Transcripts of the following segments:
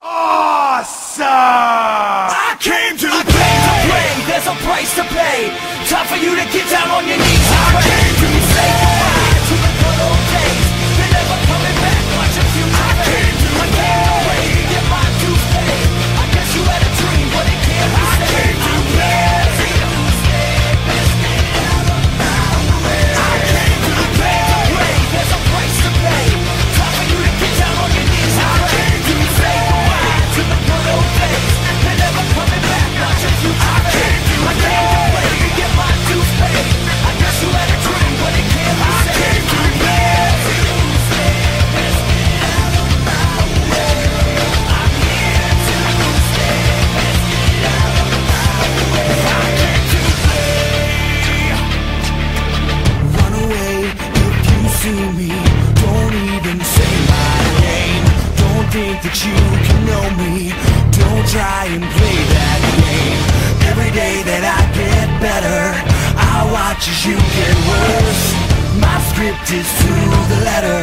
Awesome! I came to play. There's a price to pay. Time for you to get down on your knees and pray. I came to say goodbye to the good old days. They're never coming back. Watch your future fade. I came to play to get my dues paid. I guess you had a dream, but it can't be saved. I came to play. I came to play. There's a price to pay. Time for you to get down on your knees and pray. I came to say goodbye to the good old days. They're never coming back. Watch your future fade. I came to play to get my dues paid. I guess you had a dream, but it can't be saved. I came to play. Run away if you see me. Don't even say my name. Don't think that you can know me. Don't try and play that game. Every day that I get better, I watch as you get worse. My script is to the letter,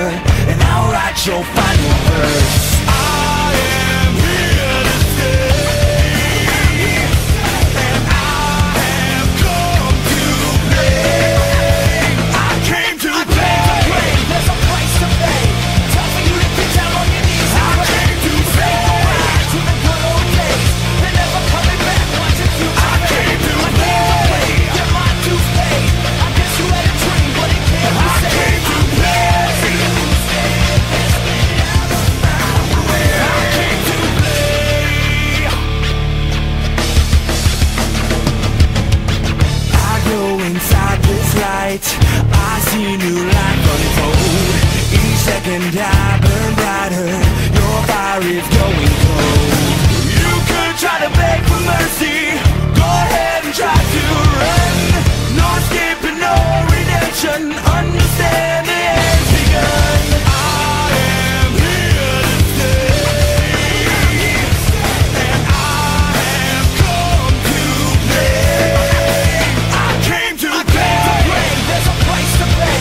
and I'll write your final verse. I am here to stay, and I have come to play. I came to play. There's a price to pay. Time for you to get down on your knees and pray. I came to Say goodbye to the good old days. They're never coming back. Watch your future fade. came to I came to play. Get my dues paid. I guess you had a dream, but it can't be saved. came to play. I go inside this light. I see new life unfold. Each second I burn brighter. Your fire is going cold. You could try to beg for mercy. Go ahead and try to run. No escape and no redemption. Understand the end's begun. I am here to stay, and I have come to play. I came to play. There's a price to pay.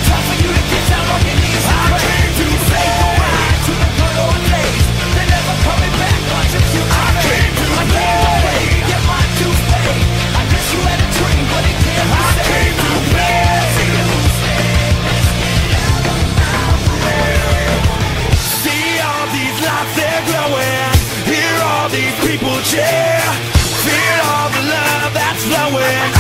Time for you to get down on your knees and I pray. came to Say goodbye to the good old days. They're never coming back. Watch your future fade. came to I came to play. Get my dues paid. I guess you had a dream, but it can't be I saved. came to play. See all these lights, they're glowing. Hear all these people cheer. Feel all the love that's flowing.